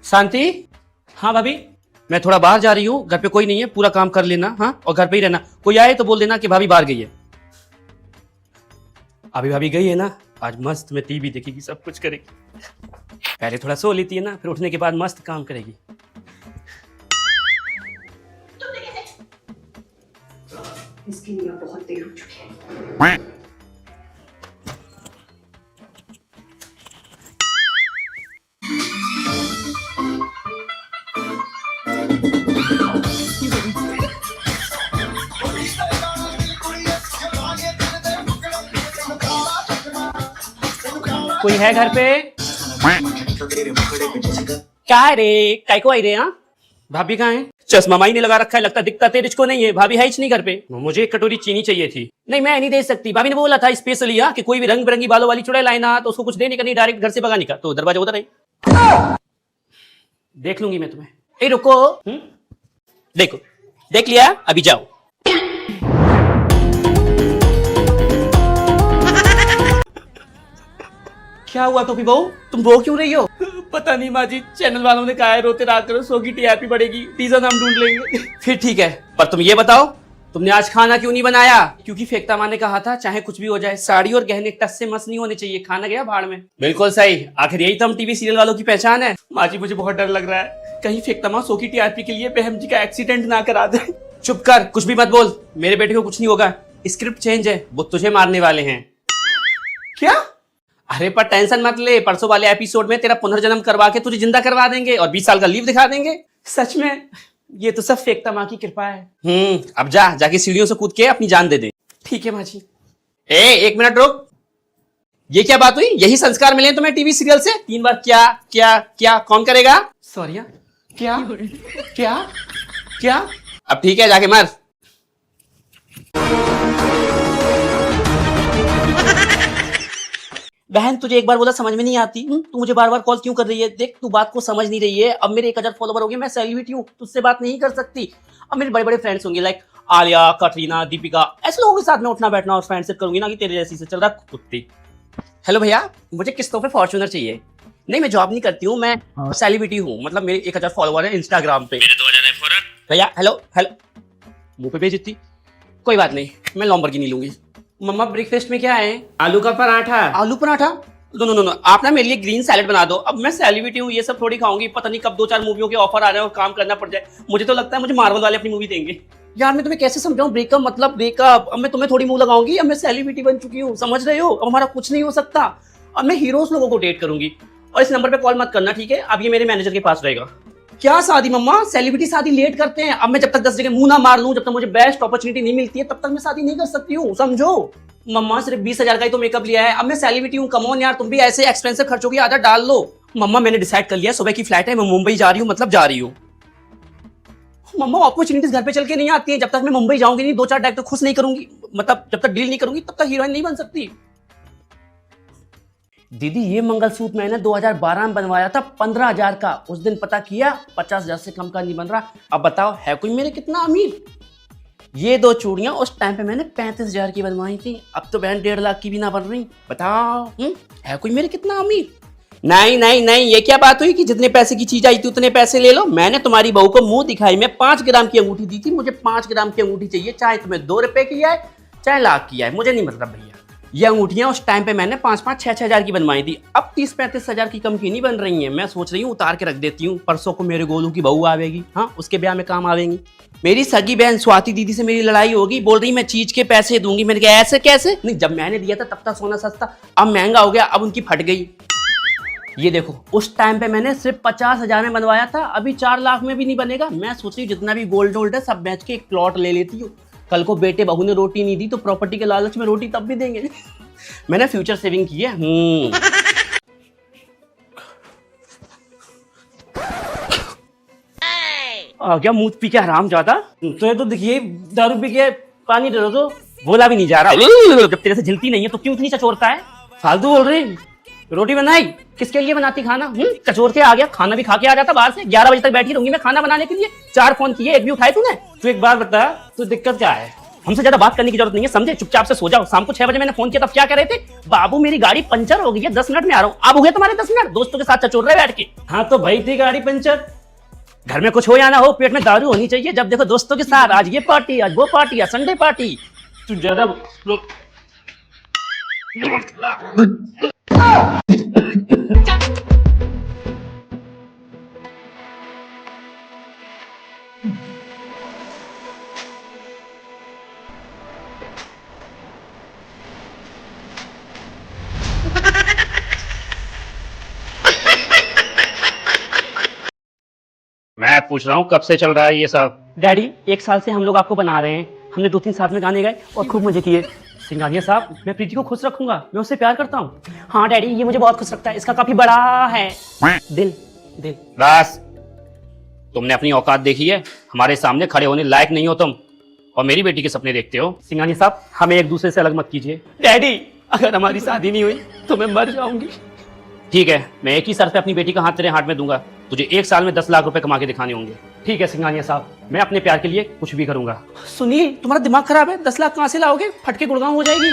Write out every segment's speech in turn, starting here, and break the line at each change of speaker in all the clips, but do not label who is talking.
शांति। हाँ भाभी, मैं थोड़ा बाहर जा रही हूँ, घर पे कोई नहीं है, पूरा काम कर लेना। हाँ, और घर पे ही रहना, कोई आए तो बोल देना कि भाभी बाहर गई है। अभी भाभी गई है ना, आज मस्त में टीवी देखेगी, सब कुछ करेगी। पहले थोड़ा सो लेती है ना, फिर उठने के बाद मस्त काम करेगी।
इसके लिए बहुत देर हो चुकी है।
कोई है घर पे? क्या है रे, काय को आई रे? हाँ, भाभी कहाँ है? चश्मा माई ने लगा रखा है, लगता दिखता तेरे को नहीं है। भाभी है ही नहीं घर पे। मुझे एक कटोरी चीनी चाहिए थी। नहीं, मैं नहीं दे सकती, भाभी ने बोला था स्पेशली कि कोई भी रंग बिरंगी बालों वाली चुड़ैल लाए ना तो उसको कुछ देने का नहीं, डायरेक्ट घर से भगाने का। तो दरवाजा उधर है, देख लूंगी मैं तुम्हें। ए रुको, देखो, देख लिया, अभी जाओ। क्या हुआ टोपी बहू, तुम रो क्यों रही हो? पता नहीं माँ जी, चैनल वालों ने कहा है रोते रात करो, शो की टीआरपी बढ़ेगी, टीजर हम ढूंढ लेंगे। फिर ठीक है, पर तुम ये बताओ, तुमने आज खाना क्यों नहीं बनाया? क्योंकि फेंकता माँ ने कहा था चाहे कुछ भी हो जाए, साड़ी और गहने टस से मस नहीं होने चाहिए। खाना गया भाड़ में। बिल्कुल सही, आखिर यही तो हम टीवी सीरियल वालों की पहचान है। माँ जी मुझे बहुत डर लग रहा है, कहीं फेंकता माँ शो की टीआरपी के लिए बहम जी का एक्सीडेंट ना करा दे। चुप कर, कुछ भी मत बोल, मेरे बेटे को कुछ नहीं होगा। स्क्रिप्ट चेंज है, वो तुझे मारने वाले हैं। क्या? अरे पर टेंशन मत ले, परसों वाले एपिसोड में तेरा पुनर्जन्म करवा के तुझे जिंदा करवा देंगे और 20 साल का लीव दिखा देंगे। सच में, ये तो सब फेंकता माँ की कृपा है। अब जाके सीढ़ियों से कूद के अपनी जान दे दे। ठीक है माँ जी। एक मिनट रुक, ये क्या बात हुई? यही संस्कार मिले तुम्हें टीवी सीरियल से? 3 बार क्या क्या क्या कौन करेगा? सॉरी, क्या क्या क्या? अब ठीक है, जाके मर। बहन तुझे एक बार बोला समझ में नहीं आती? तू मुझे बार बार कॉल क्यों कर रही है? देख, तू बात को समझ नहीं रही है। अब मेरे 1000 फॉलोवर हो गए, मैं सेलिब्रिटी हूँ, तुझसे बात नहीं कर सकती। अब मेरे बड़े बड़े फ्रेंड्स होंगे, लाइक आलिया, कटरीना, दीपिका, ऐसे लोगों के साथ में उठना बैठना और फ्रेंडशिप करूंगी ना कि तेरे जैसी से चल रहा कुत्ती। हेलो भैया, मुझे किस्तों पे फॉर्च्यूनर चाहिए। नहीं, मैं जॉब नहीं करती हूँ, मैं सेलिब्रिटी हूँ, मतलब मेरे 1000 फॉलोवर है इंस्टाग्राम पे। मेरे 2000 है फॉरन। भैया हेलो हेलो, मुंह पे भेज इतनी। कोई बात नहीं, मैं लैम्बोर्गिनी लूंगी। मम्मा ब्रेकफास्ट में क्या है? आलू का पराठा। आलू पराठा? नो, आप ना मेरे लिए ग्रीन सैलेड बना दो। अब मैं सेलिब्रिटी हूँ, ये सब थोड़ी खाऊंगी। पता नहीं कब 2-4 मूवियों के ऑफर आ जाए और काम करना पड़ जाए। मुझे तो लगता है मुझे मार्वल वाले अपनी मूवी देंगे। यार मैं तुम्हें कैसे समझाऊं, ब्रेकअप मतलब ब्रेकअप। अब मैं तुम्हें थोड़ी मुंह लगाऊंगी, अब मैं सेलिब्रिटी बन चुकी हूँ, समझ रहे हो? अब हमारा कुछ नहीं हो सकता। अब मैं हीरोज लोगों को डेट करूंगी। और इस नंबर पे कॉल मत करना, ठीक है? अब ये मेरे मैनेजर के पास रहेगा। क्या शादी मम्मा? सेलिब्रिटी शादी लेट करते हैं। अब मैं जब तक 10 जगह मुंह ना मार लूं, जब तक मुझे बेस्ट अपॉर्चुनिटी नहीं मिलती है, तब तक मैं शादी नहीं कर सकती हूँ, समझो? मम्मा सिर्फ 20,000 का ही तो मेकअप लिया है। अब मैं सेलिब्रिटी हूँ, कम ऑन यार, तुम भी ऐसे एक्सपेंसिव खर्चों की आदत डाल लो। मम्मा मैंने डिसाइड कर लिया, सुबह की फ्लाइट है, मैं मुंबई जा रही हूँ, मतलब जा रही हूँ। मम्मा अपॉर्चुनिटीज घर पे चल के नहीं आती है। जब तक मैं मुंबई जाऊंगी नहीं, 2-4 डायरेक्टर खुश नहीं करूंगी, मतलब जब तक डील नहीं करूंगी तब तक हीरोइन नहीं बन सकती। दीदी ये मंगलसूत्र मैंने 2012 में बनवाया था 15,000 का। उस दिन पता किया 50,000 से कम का नहीं बन रहा। अब बताओ है कोई मेरे कितना अमीर? ये 2 चूड़ियां उस टाइम पे मैंने 35,000 की बनवाई थी। अब तो बहन 1.5 लाख की भी ना बन रही। बताओ है कोई मेरे कितना अमीर? नहीं, ये क्या बात हुई कि जितने पैसे की चीज आई थी उतने पैसे ले लो? मैंने तुम्हारी बहू को मुंह दिखाई में 5 ग्राम की अंगूठी दी थी। मुझे 5 ग्राम की अंगूठी चाहिए, चाहे तुम्हें 2 रुपए की आए चाहे लाख की आए, मुझे नहीं मतलब भैया। ये अंगूठियां उस टाइम पे मैंने 5-5, 6-6 हजार की बनवाई थी। अब 30-35 हजार की कम की नहीं बन रही हैं। मैं सोच रही हूँ उतार के रख देती हूँ, परसों को मेरे गोलू की बहू आवेगी, हाँ उसके ब्याह में काम आवेगी। मेरी सगी बहन स्वाति दीदी से मेरी लड़ाई होगी, बोल रही मैं चीज के पैसे दूंगी। मैंने कहा ऐसे कैसे? नहीं, जब मैंने दिया था तब तक सोना सस्ता, अब महंगा हो गया, अब उनकी फट गई। ये देखो, उस टाइम पे मैंने सिर्फ 50,000 में बनवाया था, अभी 4 लाख में भी नहीं बनेगा। मैं सोच रही हूँ जितना भी गोल्ड वोल्ड है सब बेच के एक प्लॉट ले लेती हूँ। कल को बेटे बहू ने रोटी नहीं दी तो प्रॉपर्टी के लालच में रोटी तब भी देंगे। मैंने फ्यूचर सेविंग की है। क्या मुंह पी के हराम जाता तो देखिए, दारू पी के पानी दे दो तो बोला भी नहीं जा रहा। जब तेरे से झिलती नहीं है तो क्यों इतनी चचोरता है? फालतू बोल रही। रोटी बनाई किसके लिए बनाती खाना? कचोर के आ गया, खाना भी खा के आ जाता बाहर से। 11 बजे तक बैठी रहूंगी मैं खाना बनाने के लिए। 4 फोन किए, एक भी उठाए तूने? तू एक बार बता, तू दिक्कत क्या है? हमसे ज्यादा बात करने की जरूरत नहीं है, समझे? चुपचाप से सो जाओ। शाम को 6 बजे मैंने फोन किया तब क्या कह रहे थे? बाबू मेरी गाड़ी पंचर हो गई है, 10 मिनट में आ रहा हूँ। अब हो गए तुम्हारे 10 मिनट दोस्तों के साथ चचोर रहे बैठ के। हाँ तो भाई थी गाड़ी पंचर, घर में कुछ हो या ना हो, पेट में दारू होनी चाहिए। जब देखो दोस्तों के साथ, आज ये पार्टी, आज वो पार्टी, आज संडे पार्टी। तू ज्यादा
मैं पूछ रहा हूँ कब से चल रहा है ये सब?
डैडी 1 साल से हम लोग आपको बना रहे हैं। हमने 2-3 साथ में गाने गाए और खूब मजे किए। सिंघानिया साहब, मैं प्रीति को खुश रखूंगा, मैं उससे प्यार करता हूँ। हाँ डैडी, ये मुझे बहुत खुश रखता है, इसका काफी बड़ा है दिल। दिल
बस, तुमने अपनी औकात देखी है, हमारे सामने खड़े होने लायक नहीं हो तुम, और मेरी बेटी के सपने देखते हो।
सिंघानिया साहब, हमें एक दूसरे से अलग मत कीजिए। डैडी, अगर हमारी शादी नहीं हुई तो मैं मर जाऊंगी।
ठीक है, मैं एक ही शर्त पे अपनी बेटी का हाथ तेरे हाथ में दूंगा, तुझे 1 साल में 10 लाख रुपए कमा के दिखाने होंगे।
ठीक है सिंघानिया साहब, मैं अपने प्यार के लिए कुछ भी करूंगा। सुनील, तुम्हारा दिमाग खराब है, 10 लाख कहाँ से लाओगे? फटके गुड़गांव हो जाएगी।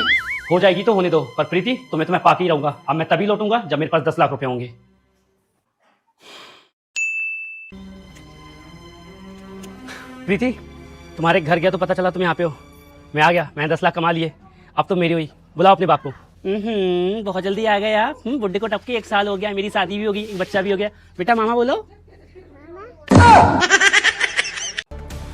हो जाएगी तो होने दो, पर प्रीति तुम्हें तो मैं पाके ही रहूंगा। अब मैं तभी लौटूंगा जब मेरे पास 10 लाख रुपए होंगे। प्रीति, तुम्हारे घर गया तो पता चला तुम यहाँ पे हो। मैं आ गया, मैंने 10 लाख कमा लिए, अब तो मेरी हुई। बुलाओ अपने बाप को। बहुत जल्दी आ गए आप। बुड्ढे को टपके 1 साल हो गया, मेरी शादी भी हो गई, एक बच्चा भी हो गया। बेटा मामा बोलो।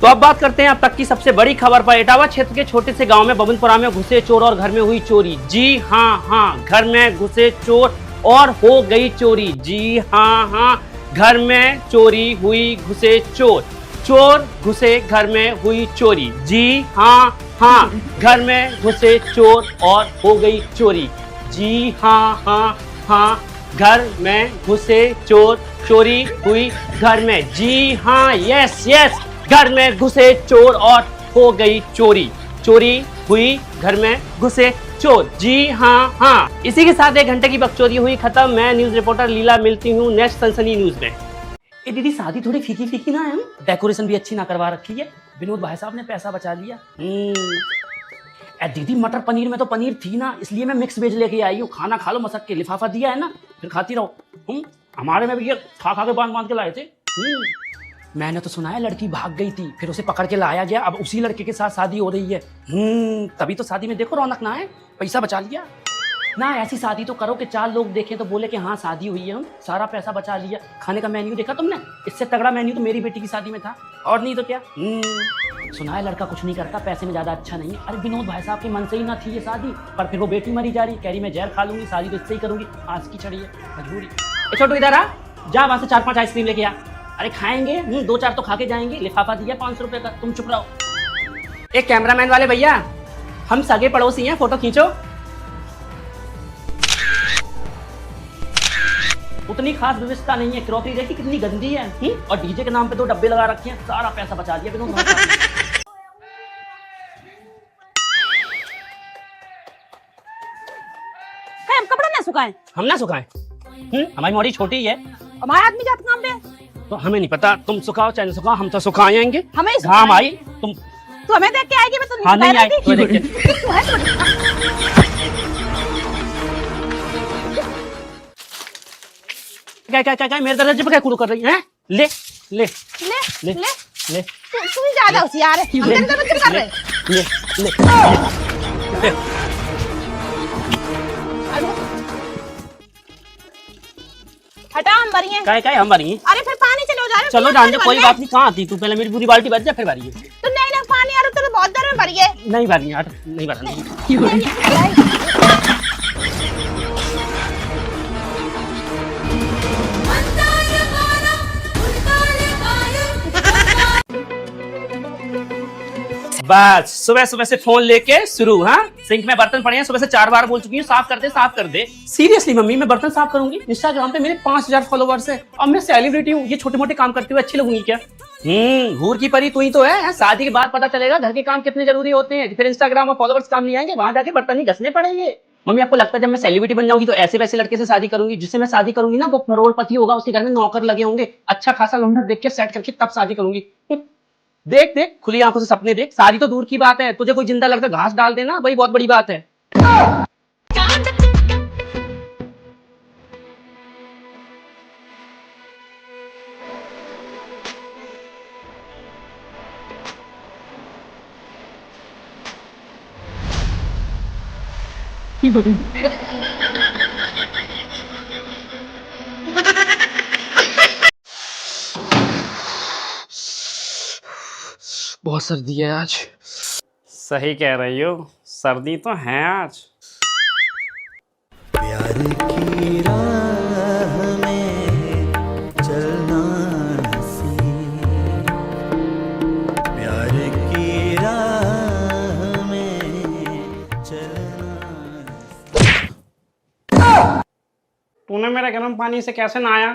तो अब बात करते हैं अब तक की सबसे बड़ी खबर पर। इटावा क्षेत्र के छोटे से गांव में बबनपुरा में घुसे चोर और घर में हुई चोरी। जी हाँ, घर में घुसे चोर और हो गई चोरी। जी हाँ, घर में चोरी हुई, घुसे चोर, चोर घुसे घर में हुई चोरी। जी हाँ, घर में घुसे चोर और हो गई चोरी। जी हाँ, घर में घुसे चोर, चोरी हुई घर में। जी हाँ, यस, घर में घुसे चोर और हो गई चोरी, चोरी हुई घर में घुसे चोर। जी हाँ। इसी के साथ 1 घंटे की बकचोदी हुई खत्म। मैं न्यूज रिपोर्टर लीला मिलती हूँ नेक्स्ट सनसनी न्यूज में। ए दीदी, शादी थोड़ी फीकी फीकी ना है? डेकोरेशन भी अच्छी ना करवा रखी है। विनोद भाई साहब ने पैसा बचा लिया। ए दीदी, मटर पनीर में तो पनीर थी ना, इसलिए मैं मिक्स वेज लेके आई हूँ। खाना खा लो मसक के, लिफाफा दिया है ना, फिर खाती रहो। हमारे में भी ये खा के बांध के लाए थे। मैंने तो सुना है लड़की भाग गई थी, फिर उसे पकड़ के लाया गया, अब उसी लड़के के साथ शादी हो रही है। तभी तो शादी में देखो रौनक ना है, पैसा बचा लिया ना। ऐसी शादी तो करो कि 4 लोग देखें तो बोले कि हाँ शादी हुई है, हम सारा पैसा बचा लिया। खाने का मेन्यू देखा तुमने? इससे तगड़ा मेन्यू तो मेरी बेटी की शादी में था, और नहीं तो क्या। सुना है लड़का कुछ नहीं करता, पैसे में ज्यादा अच्छा नहीं है। अरे विनोद भाई साहब के मन से ही ना थी ये शादी, पर फिर वो बेटी मरी जा रही, कह रही मैं जहर खा लूंगी, शादी तो इससे ही करूंगी। आज की चढ़ी है मजबूरी। छोटू इधर आ, जा वहां से 4-5 आइसक्रीम लेके आ। अरे खाएंगे, 2-4 तो खा के जाएंगे। लिफाफा दिया 500 रुपए का, तुम चुप रहो। एक कैमरामैन वाले भैया, हम सगे पड़ोसी हैं, फोटो खींचो। उतनी खास व्यवस्था नहीं है, क्रॉकरी देखी कितनी गंदी है। और डीजे के नाम पे 2 डब्बे लगा रखे हैं, सारा पैसा बचा दिया विनोद भाई साहब।
हम कपड़ा ना सुखाए,
हम ना सुखाएं? हमारी मोड़ी छोटी है,
हमारा आदमी जात काम पे,
तो हमें नहीं पता। तुम सुखाओ चाहे न सुखाओ, हम तो सुखाएंगे।
हमें
घाम आई तुम।
तू हमें देख के आएगी, मैं तो
हाँ नहीं आई, तो देख के।
तू है
क्या मेरे दरवाजे पे क्या कुड़ू कर रही है? ले ले
ले
ले
ले
ले
तू ही ज्यादा होशियार है, हम तेरे दरवाजे पे कर रहे
ले ले।
हटा, हम भरी हैं।
क्या हम भरी?
अरे फिर पानी चलो जा रहे।
चलो जान दे, कोई बात नहीं। कहाँ आती तू? पहले मेरी पूरी बाल्टी भर जा, फिर भरी है।
तो नहीं पानी आ रहा, तो बहुत देर में भरी है।
नहीं भरनी यार, नहीं भरनी। बस सुबह सुबह से फोन लेके शुरू। हाँ, सिंक में बर्तन पड़े हैं, सुबह से 4 बार बोल चुकी हूँ साफ कर दे, साफ कर दे। सीरियसली मम्मी, मैं बर्तन साफ करूंगी? इंस्टाग्राम पे मेरे 5000 फॉलोवर्स है, अब मैं सेलिब्रिटी हूँ, ये छोटे मोटे काम करते हुए अच्छी लगूंगी क्या? हूर की परी तू ही तो है। शादी के बाद पता चलेगा घर के काम कितने जरूरी होते हैं, फिर इंस्टाग्राम और फॉलोवर्स काम नहीं आएंगे, वहां जाके बर्तन ही घसने पड़ेंगे। मम्मी, आपको लगता है जब मैं सेलिब्रिटी बन जाऊंगी तो ऐसे वैसे लड़के से शादी करूंगी? जिससे मैं शादी करूंगी ना वो करोड़पति होगा, उसके घर में नौकर लगे होंगे, अच्छा खासा लौंडा देख के सेट करके तब शादी करूंगी। देख देख खुली आंखों से सपने देख, शादी तो दूर की बात है, तुझे कोई जिंदा लगता घास डाल देना वही बहुत बड़ी बात है। बहुत सर्दी है आज।
सही कह रही हो, सर्दी तो है आज।
प्यार की राह में चलना नसीब, प्यार की राह में चलना।
तूने मेरे गर्म पानी से कैसे नहाया?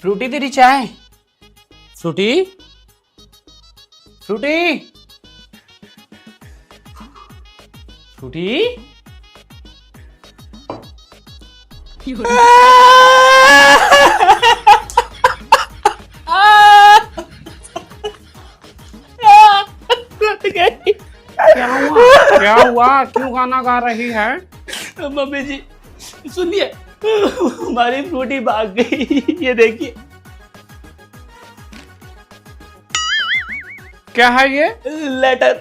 फ्रूटी तेरी चाय। फ्रूटी फ्रूटी फ्रूटी
क्या हुआ? क्यों गाना गा रही है?
मम्मी जी सुनिए, हमारी फ्रूटी भाग गई। ये देखिए।
क्या है ये?
लेटर।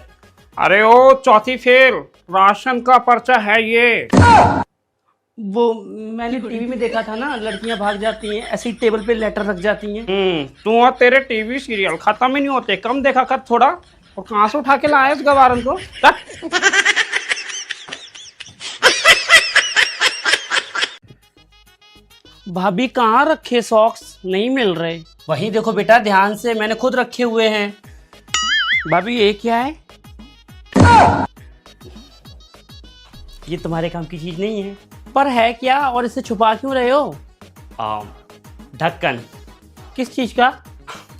अरे ओ चौथी फेल, राशन का पर्चा है ये।
वो मैंने टीवी में देखा था ना, लड़कियां भाग जाती हैं ऐसी टेबल पे लेटर रख जाती हैं।
तू और तेरे टीवी सीरियल खत्म ही नहीं होते, कम देखा कर थोड़ा। और कहाँ से उठा के लाया इस गवारन को?
भाभी कहाँ रखे सॉक्स, नहीं मिल रहे। वहीं देखो बेटा ध्यान से, मैंने खुद रखे हुए हैं। भाभी ये क्या है? ये तुम्हारे काम की चीज नहीं है। पर है क्या और इसे छुपा क्यों रहे हो? ढक्कन। किस चीज का?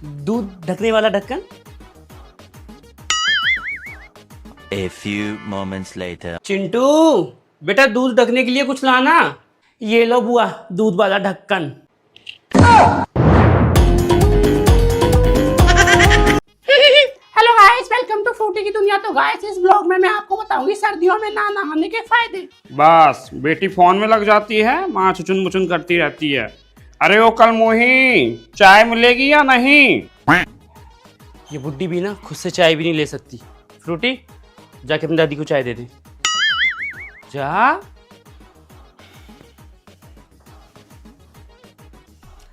दूध ढकने वाला ढक्कन।
A few moments later.
Chintu बेटा दूध ढकने के लिए कुछ लाना। ये लो बुआ, दूध वाला ढक्कन।
Hello guys, welcome to Frooti की दुनिया। तो गाइस इस ब्लॉग में मैं आपको बताऊंगी सर्दियों में ना नहाने के फायदे।
बस बेटी फोन में लग जाती है, माँ चुचुन मुचुन करती रहती है। अरे ओ कल मोही, चाय मिलेगी या नहीं?
ये बुड्ढी भी ना खुद से चाय भी नहीं ले सकती। फ्रूटी जाके अपनी दादी को चाय दे दे। जा।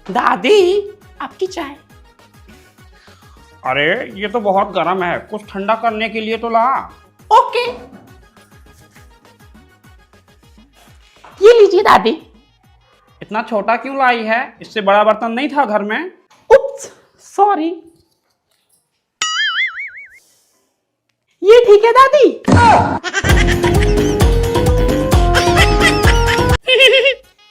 दादी आपकी चाय।
अरे ये तो बहुत गर्म है, कुछ ठंडा करने के लिए तो ला।
ओके, ये लीजिए दादी।
इतना छोटा क्यों लाई है? इससे बड़ा बर्तन नहीं था घर में?
उप्स, सॉरी। ये ठीक है दादी।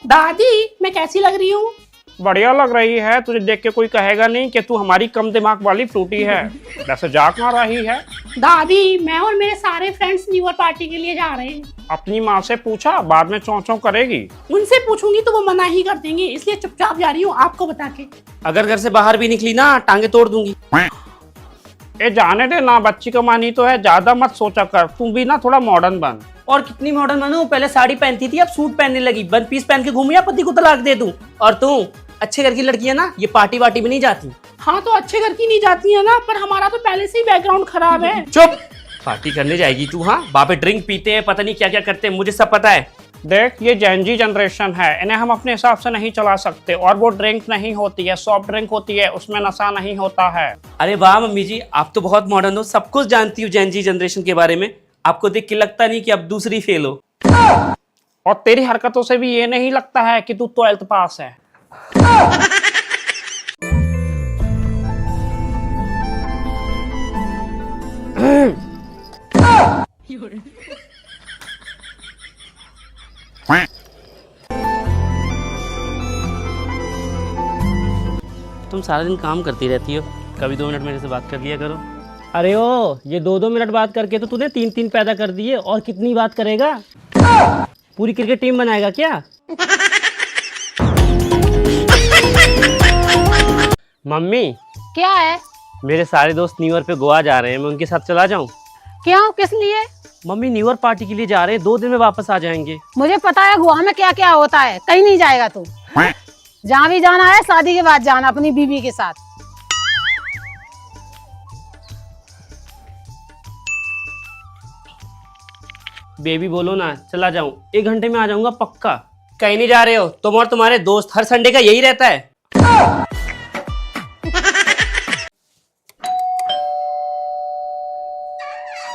दादी मैं कैसी लग रही हूँ?
बढ़िया लग रही है, तुझे देख के कोई कहेगा नहीं कि तू हमारी कम दिमाग वाली फ्रूटी है। वैसे जा कहाँ रही है?
दादी मैं और मेरे सारे फ्रेंड्स न्यू ईयर पार्टी के लिए जा रहे हैं।
अपनी माँ से पूछा? बाद में चौं चौं करेगी।
उनसे पूछूंगी तो वो मना ही कर देंगे, इसलिए चुपचाप जा रही हूँ आपको बता के।
अगर घर से बाहर भी निकली ना टांगे तोड़ दूंगी।
ए जाने दे ना, बच्ची कमानी तो है, ज्यादा मत सोचा कर। तू भी ना थोड़ा मॉडर्न बन।
और कितनी मॉडर्न बनूं? पहले साड़ी पहनती थी, अब सूट पहनने लगी। वन पीस पहन के घूमू या पति को तलाक दे दूं? और तू अच्छे घर की लड़की है ना, ये पार्टी वार्टी में नहीं जाती।
हाँ तो अच्छे घर की नहीं जाती है ना, पर हमारा तो पहले से ही बैकग्राउंड खराब है।
चुप। पार्टी करने जाएगी तू? हाँ वहाँ पे ड्रिंक पीते हैं, पता नहीं क्या क्या करते हैं, मुझे सब पता है।
देख ये जेनजी जनरेशन है, इन्हें हम अपने हिसाब से नहीं चला सकते। और वो ड्रिंक नहीं होती है, सॉफ्ट ड्रिंक होती है, उसमें नशा नहीं होता है।
अरे वाह मम्मी जी, आप तो बहुत मॉडर्न हो, सब कुछ जानती हो जेन जी जनरेशन के बारे में। आपको देख के लगता नहीं कि आप दूसरी फेल हो।
और तेरी हरकतों से भी ये नहीं लगता है कि तू 12th पास है।
तुम सारा दिन काम करती रहती हो, कभी 2 मिनट मेरे से बात कर लिया करो। अरे ओ, ये 2-2 मिनट बात करके तो तूने 3-3 पैदा कर दिए, और कितनी बात करेगा? पूरी क्रिकेट टीम बनाएगा क्या?
मम्मी,
क्या है?
मेरे सारे दोस्त न्यू ईयर पे गोवा जा रहे हैं, मैं उनके साथ चला जाऊं?
क्यों, किस लिए?
मम्मी, न्यू ईयर पार्टी के लिए जा रहे हैं, 2 दिन में वापस आ जाएंगे।
मुझे पता है गोवा में क्या क्या होता है, कहीं नहीं जाएगा तू। जहाँ भी जाना है शादी के बाद जाना अपनी बीवी के साथ।
बेबी बोलो ना, चला जाऊं, 1 घंटे में आ जाऊंगा पक्का। कहीं नहीं जा रहे हो तुम और तुम्हारे दोस्त, हर संडे का यही रहता है।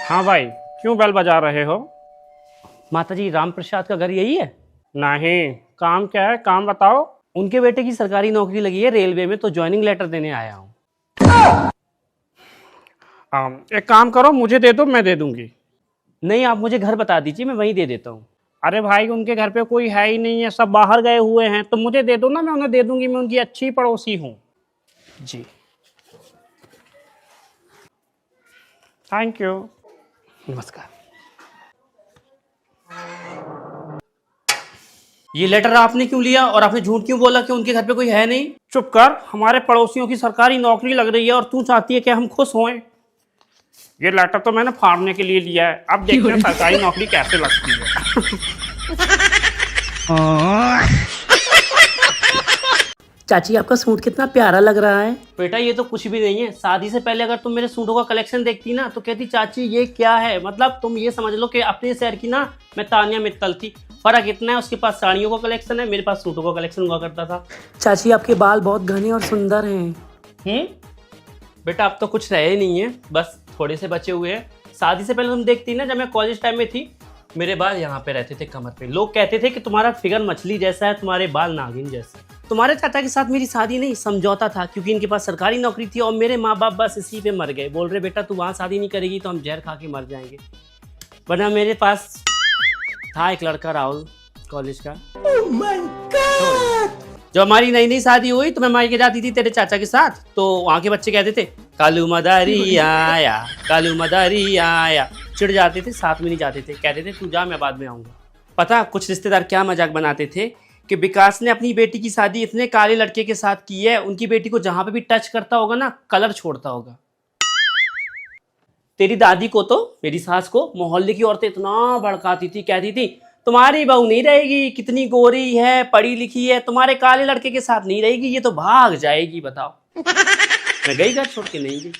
हाँ भाई, क्यों बेल बजा रहे हो?
माताजी, राम प्रसाद का घर यही है?
नहीं, काम क्या है, काम बताओ।
उनके बेटे की सरकारी नौकरी लगी है रेलवे में, तो ज्वाइनिंग लेटर देने आया हूँ।
एक काम करो, मुझे दे दो, मैं दे दूंगी।
नहीं, आप मुझे घर बता दीजिए, मैं वहीं दे देता हूँ।
अरे भाई, उनके घर पे कोई है ही नहीं है, सब बाहर गए हुए हैं, तो मुझे दे दो ना, मैं उन्हें दे दूंगी, मैं उनकी अच्छी पड़ोसी हूँ।
जी,
थैंक यू।
नमस्कार। ये लेटर आपने क्यों लिया और आपने झूठ क्यों बोला कि उनके घर पे कोई है नहीं?
चुप कर, हमारे पड़ोसियों की सरकारी नौकरी लग रही है और तू चाहती है कि हम खुश हों। ये लेटर तो मैंने फाड़ने के लिए लिया है, अब देखते हैं सरकारी नौकरी कैसे लगती है।
चाची, आपका सूट कितना प्यारा लग रहा है। बेटा, ये तो कुछ भी नहीं है। शादी से पहले अगर तुम मेरे सूटों का कलेक्शन देखती ना तो कहती चाची ये क्या है। मतलब तुम ये समझ लो कि अपने शहर की ना मैं तानिया मित्तल थी। फर्क इतना है, उसके पास साड़ियों का कलेक्शन है, मेरे पास सूटों का कलेक्शन हुआ करता था। चाची, आपके बाल बहुत घने और सुंदर हैं। बेटा, अब तो कुछ रहे नहीं है, बस थोड़े से बचे हुए हैं। शादी से पहले तुम देखती ना, जब मैं कॉलेज टाइम में थी, मेरे बाल यहाँ पे रहते थे कमर पे। लोग कहते थे कि तुम्हारा फिगर मछली जैसा है, तुम्हारे बाल नागिन जैसे। तुम्हारे चाचा के साथ मेरी शादी नहीं, समझौता था, क्योंकि इनके पास सरकारी नौकरी थी और मेरे माँ बाप बस इसी पे मर गए। बोल रहे बेटा तू वहाँ शादी नहीं करेगी तो हम जहर खा के मर जाएंगे। वरना मेरे पास था एक लड़का राहुल कॉलेज का। जब हमारी नई नई शादी हुई तो मैं मायके जाती थी तेरे चाचा के साथ, तो वहाँ के बच्चे कहते थे कालू मदारी आया, कालू मदारी आया। चिढ़ जाते थे, साथ में नहीं जाते थे, कहते थे तू जा, मैं बाद में आऊँगा। पता कुछ रिश्तेदार क्या मजाक बनाते थे कि विकास ने अपनी बेटी की शादी इतने काले लड़के के साथ की है, उनकी बेटी को जहाँ पे भी टच करता होगा ना कलर छोड़ता होगा। तेरी दादी को तो, मेरी सास को, मोहल्ले की औरतें इतना भड़काती थी, कहती थी तुम्हारी बहू नहीं रहेगी, कितनी गोरी है, पढ़ी लिखी है, तुम्हारे काले लड़के के साथ नहीं रहेगी, ये तो भाग जाएगी। बताओ मैं गई घर छोड़ के नहीं गई।